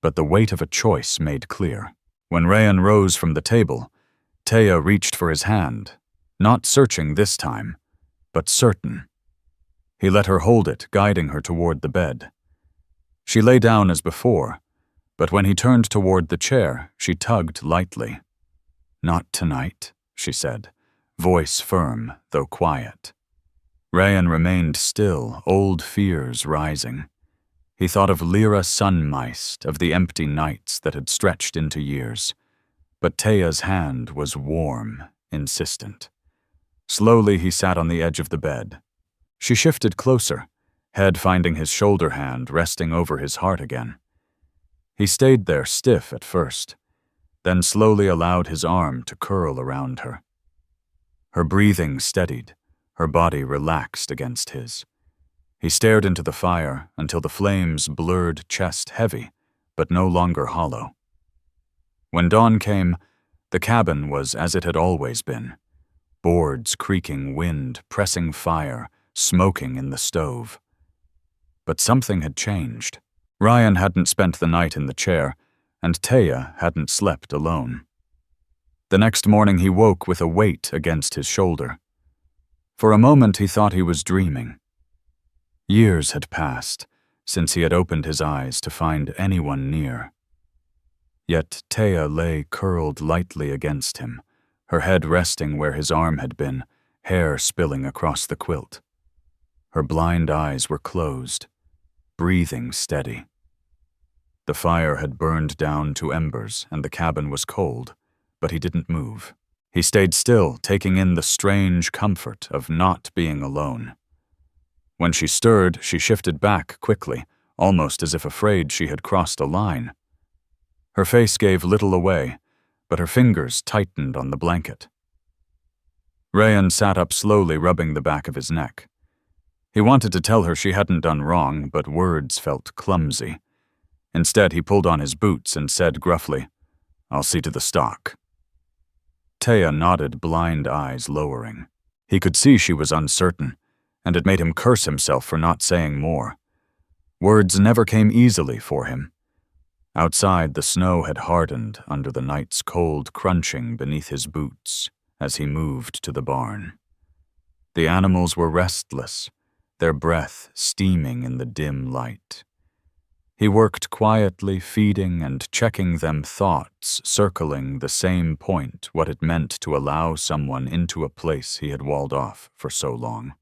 A: but the weight of a choice made clear. When Rayan rose from the table, Teya reached for his hand, not searching this time, but certain. He let her hold it, guiding her toward the bed. She lay down as before, but when he turned toward the chair, she tugged lightly. "Not tonight," she said, voice firm, though quiet. Rayan remained still, old fears rising. He thought of Lyra Sunmeist, of the empty nights that had stretched into years. But Teya's hand was warm, insistent. Slowly he sat on the edge of the bed. She shifted closer, head finding his shoulder hand resting over his heart again. He stayed there stiff at first, then slowly allowed his arm to curl around her. Her breathing steadied, her body relaxed against his. He stared into the fire until the flames blurred chest heavy, but no longer hollow. When dawn came, the cabin was as it had always been. Boards creaking, wind pressing fire, smoking in the stove. But something had changed. Rayan hadn't spent the night in the chair, and Teya hadn't slept alone. The next morning he woke with a weight against his shoulder. For a moment he thought he was dreaming. Years had passed since he had opened his eyes to find anyone near. Yet Teya lay curled lightly against him, her head resting where his arm had been, hair spilling across the quilt. Her blind eyes were closed, breathing steady. The fire had burned down to embers and the cabin was cold, but he didn't move. He stayed still, taking in the strange comfort of not being alone. When she stirred, she shifted back quickly, almost as if afraid she had crossed a line. Her face gave little away, but her fingers tightened on the blanket. Rayan sat up slowly, rubbing the back of his neck. He wanted to tell her she hadn't done wrong, but words felt clumsy. Instead, he pulled on his boots and said gruffly, "I'll see to the stock." Teya nodded, blind eyes lowering. He could see she was uncertain, and it made him curse himself for not saying more. Words never came easily for him. Outside, the snow had hardened under the night's cold crunching beneath his boots as he moved to the barn. The animals were restless, their breath steaming in the dim light. He worked quietly, feeding and checking them, thoughts circling the same point, what it meant to allow someone into a place he had walled off for so long.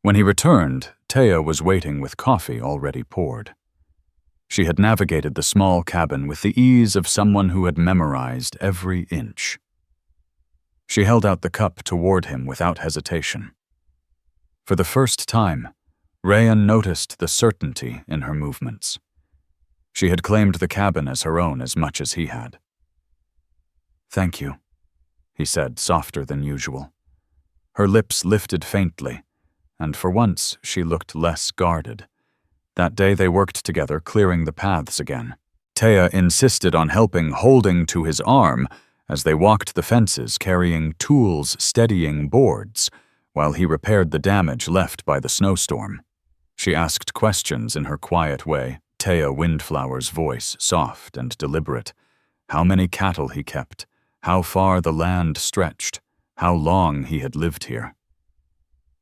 A: When he returned, Teya was waiting with coffee already poured. She had navigated the small cabin with the ease of someone who had memorized every inch. She held out the cup toward him without hesitation. For the first time, Rayan noticed the certainty in her movements. She had claimed the cabin as her own as much as he had. "Thank you," he said, softer than usual. Her lips lifted faintly, and for once she looked less guarded. That day they worked together, clearing the paths again. Teya insisted on helping, holding to his arm as they walked the fences, carrying tools, steadying boards, while he repaired the damage left by the snowstorm. She asked questions in her quiet way, Teya Windflower's voice soft and deliberate. How many cattle he kept, how far the land stretched, how long he had lived here.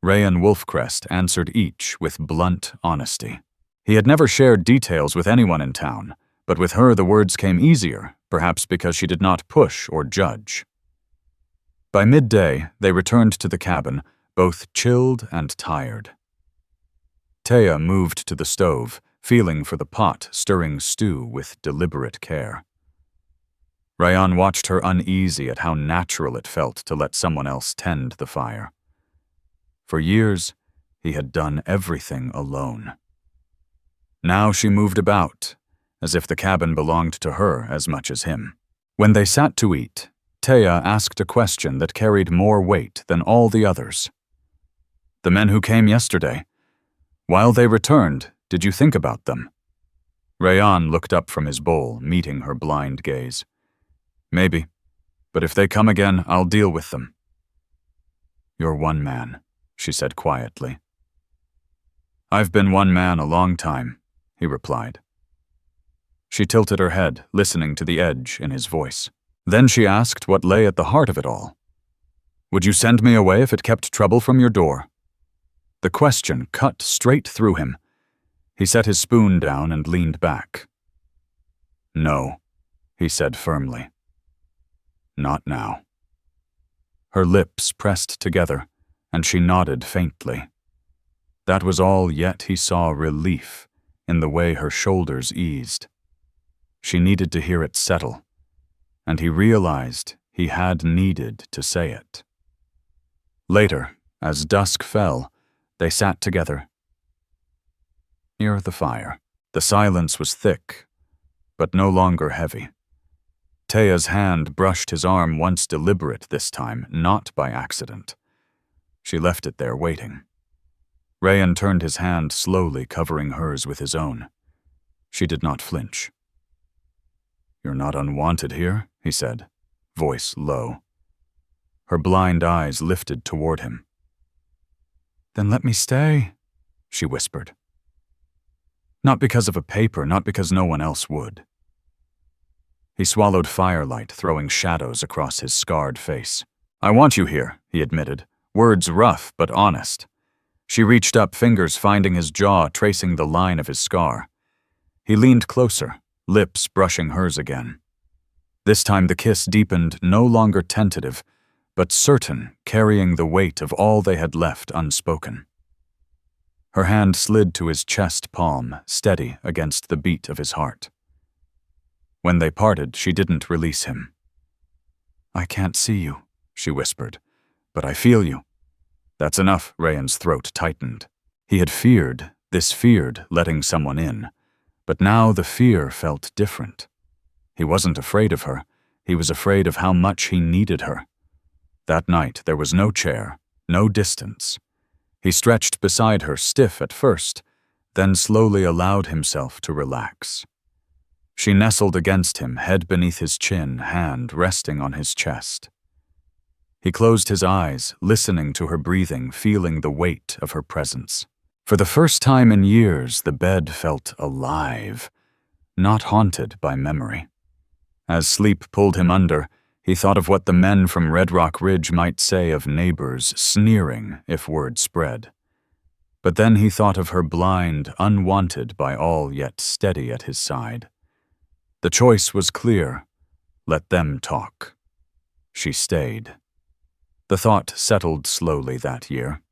A: Rayan Wolfcrest answered each with blunt honesty. He had never shared details with anyone in town, but with her the words came easier, perhaps because she did not push or judge. By midday, they returned to the cabin, both chilled and tired. Teya moved to the stove, feeling for the pot, stirring stew with deliberate care. Rayan watched her, uneasy at how natural it felt to let someone else tend the fire. For years, he had done everything alone. Now she moved about, as if the cabin belonged to her as much as him. When they sat to eat, Teya asked a question that carried more weight than all the others. "The men who came yesterday, while they returned, did you think about them?" Rayan looked up from his bowl, meeting her blind gaze. "Maybe, but if they come again, I'll deal with them." "You're one man," she said quietly. "I've been one man a long time," he replied. She tilted her head, listening to the edge in his voice. Then she asked what lay at the heart of it all. "Would you send me away if it kept trouble from your door?" The question cut straight through him. He set his spoon down and leaned back. "No," he said firmly. "Not now." Her lips pressed together, and she nodded faintly. That was all, yet he saw relief in the way her shoulders eased. She needed to hear it settle, and he realized he had needed to say it. Later, as dusk fell, they sat together near the fire. The silence was thick, but no longer heavy. Teya's hand brushed his arm, once deliberate this time, not by accident. She left it there waiting. Rayan turned his hand slowly, covering hers with his own. She did not flinch. "You're not unwanted here," he said, voice low. Her blind eyes lifted toward him. "Then let me stay," she whispered. "Not because of a paper, not because no one else would." He swallowed firelight, throwing shadows across his scarred face. "I want you here," he admitted, words rough but honest. She reached up, fingers finding his jaw, tracing the line of his scar. He leaned closer, lips brushing hers again. This time the kiss deepened, no longer tentative, but certain, carrying the weight of all they had left unspoken. Her hand slid to his chest palm, steady against the beat of his heart. When they parted, she didn't release him. "I can't see you," she whispered, "but I feel you." "That's enough," Rayan's throat tightened. He had feared letting someone in, but now the fear felt different. He wasn't afraid of her, he was afraid of how much he needed her. That night there was no chair, no distance. He stretched beside her, stiff at first, then slowly allowed himself to relax. She nestled against him, head beneath his chin, hand resting on his chest. He closed his eyes, listening to her breathing, feeling the weight of her presence. For the first time in years, the bed felt alive, not haunted by memory. As sleep pulled him under, he thought of what the men from Red Rock Ridge might say of neighbors, sneering if word spread. But then he thought of her blind, unwanted by all, yet steady at his side. The choice was clear. Let them talk. She stayed. The thought settled slowly that year.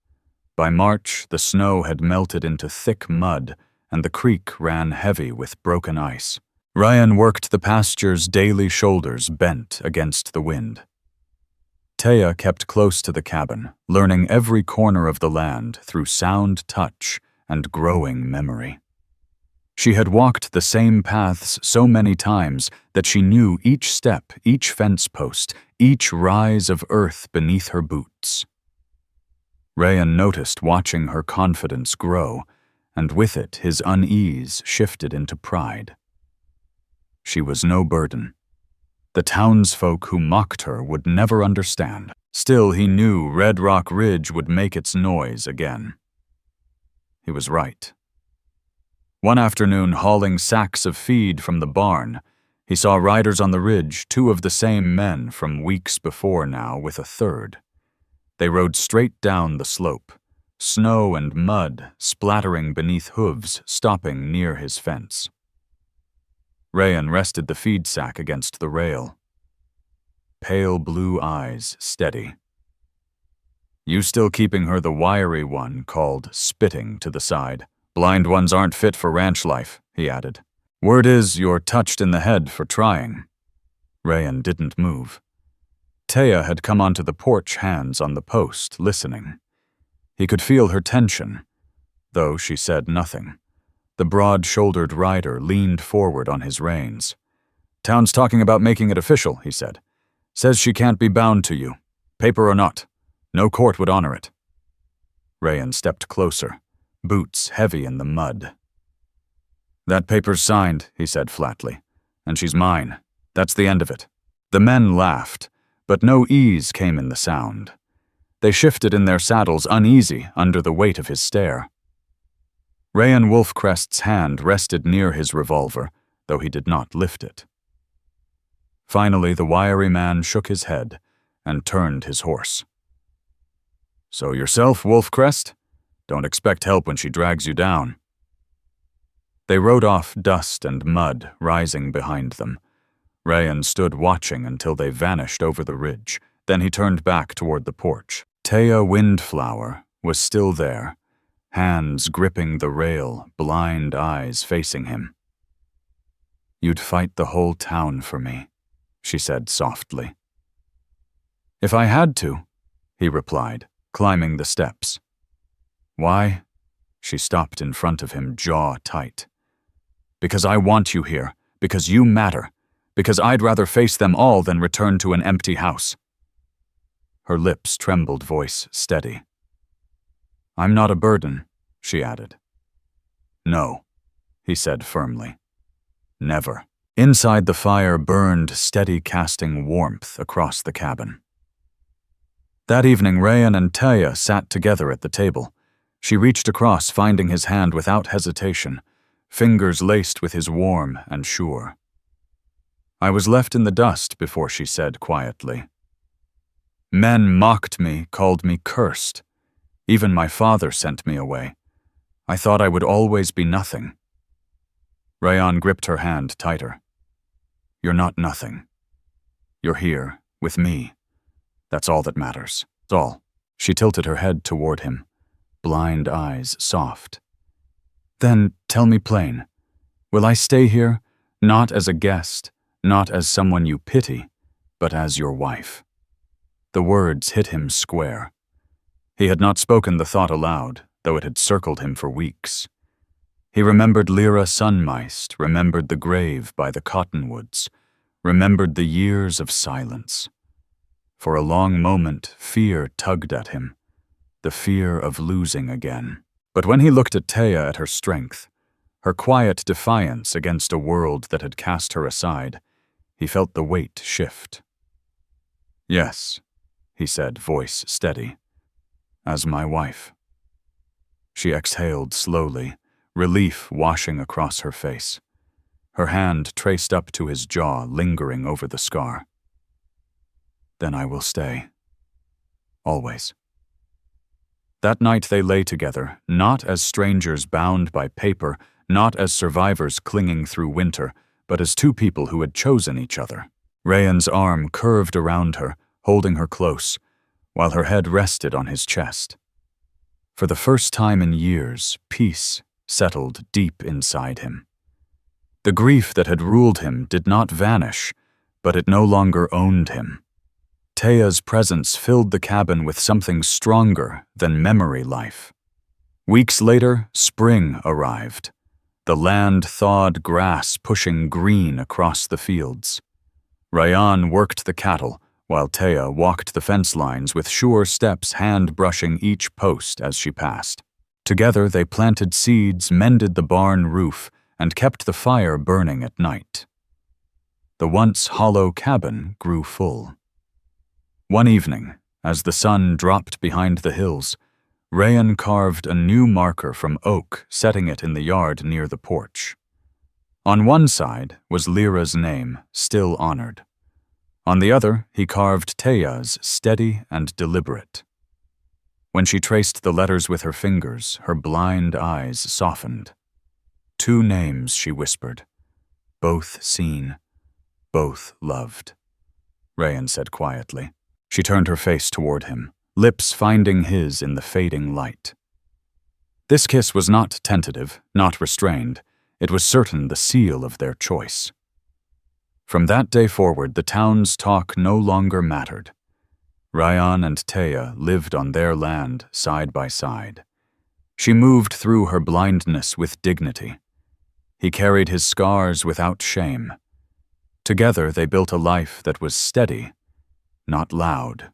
A: By March, the snow had melted into thick mud, and the creek ran heavy with broken ice. Rayan worked the pasture's daily, shoulders bent against the wind. Teya kept close to the cabin, learning every corner of the land through sound touch and growing memory. She had walked the same paths so many times that she knew each step, each fence post, each rise of earth beneath her boots. Rayan noticed, watching her confidence grow, and with it his unease shifted into pride. She was no burden. The townsfolk who mocked her would never understand. Still, he knew Red Rock Ridge would make its noise again. He was right. One afternoon, hauling sacks of feed from the barn, he saw riders on the ridge, two of the same men from weeks before now, with a third. They rode straight down the slope, snow and mud splattering beneath hooves, stopping near his fence. Rayan rested the feed sack against the rail. Pale blue eyes steady. "You still keeping her?" the wiry one called, spitting to the side. "Blind ones aren't fit for ranch life," he added. "Word is you're touched in the head for trying." Rayan didn't move. Teya had come onto the porch, hands on the post, listening. He could feel her tension, though she said nothing. The broad-shouldered rider leaned forward on his reins. "Town's talking about making it official," he said. "Says she can't be bound to you, paper or not. No court would honor it." Rayan stepped closer, boots heavy in the mud. "That paper's signed," he said flatly, "and she's mine. That's the end of it." The men laughed, but no ease came in the sound. They shifted in their saddles, uneasy under the weight of his stare. Rayan Wolfcrest's hand rested near his revolver, though he did not lift it. Finally, the wiry man shook his head and turned his horse. "So yourself, Wolfcrest? Don't expect help when she drags you down." They rode off, dust and mud rising behind them. Rayan stood watching until they vanished over the ridge. Then he turned back toward the porch. Teya Windflower was still there, hands gripping the rail, blind eyes facing him. "You'd fight the whole town for me," she said softly. "If I had to," he replied, climbing the steps. "Why?" She stopped in front of him, jaw tight. "Because I want you here, because you matter, because I'd rather face them all than return to an empty house." Her lips trembled, voice steady. "I'm not a burden," she added. "No," he said firmly. "Never." Inside the fire burned, steady, casting warmth across the cabin. That evening, Rayan and Teya sat together at the table. She reached across, finding his hand without hesitation, fingers laced with his warm and sure. "I was left in the dust," before she said quietly. "Men mocked me, called me cursed. Even my father sent me away. I thought I would always be nothing." Rayan gripped her hand tighter. "You're not nothing. You're here, with me. That's all that matters. That's all." She tilted her head toward him, blind eyes soft. "Then tell me plain. Will I stay here, not as a guest, not as someone you pity, but as your wife?" The words hit him square. He had not spoken the thought aloud, though it had circled him for weeks. He remembered Lyra Sunmeist, remembered the grave by the cottonwoods, remembered the years of silence. For a long moment, fear tugged at him, the fear of losing again. But when he looked at Teya, at her strength, her quiet defiance against a world that had cast her aside, he felt the weight shift. "Yes," he said, voice steady, "as my wife." She exhaled slowly, relief washing across her face. Her hand traced up to his jaw, lingering over the scar. "Then I will stay. Always." That night they lay together, not as strangers bound by paper, not as survivors clinging through winter, but as two people who had chosen each other. Rayan's arm curved around her, holding her close, while her head rested on his chest. For the first time in years, peace settled deep inside him. The grief that had ruled him did not vanish, but it no longer owned him. Teya's presence filled the cabin with something stronger than memory life. Weeks later, spring arrived. The land thawed, grass pushing green across the fields. Rayan worked the cattle, while Teya walked the fence lines with sure steps, hand brushing each post as she passed. Together they planted seeds, mended the barn roof, and kept the fire burning at night. The once hollow cabin grew full. One evening, as the sun dropped behind the hills, Rayan carved a new marker from oak, setting it in the yard near the porch. On one side was Lyra's name, still honored. On the other, he carved Teya's, steady and deliberate. When she traced the letters with her fingers, her blind eyes softened. "Two names," she whispered. "Both seen, both loved," Rayan said quietly. She turned her face toward him, lips finding his in the fading light. This kiss was not tentative, not restrained. It was certain the seal of their choice. From that day forward, the town's talk no longer mattered. Rayan and Teya lived on their land side by side. She moved through her blindness with dignity. He carried his scars without shame. Together they built a life that was steady, not loud,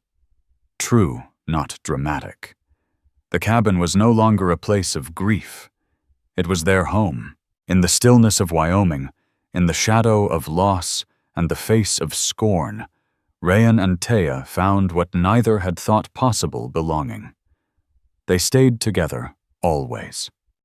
A: true, not dramatic. The cabin was no longer a place of grief. It was their home, in the stillness of Wyoming, in the shadow of loss and the face of scorn. Rayan and Teya found what neither had thought possible: belonging. They stayed together, always.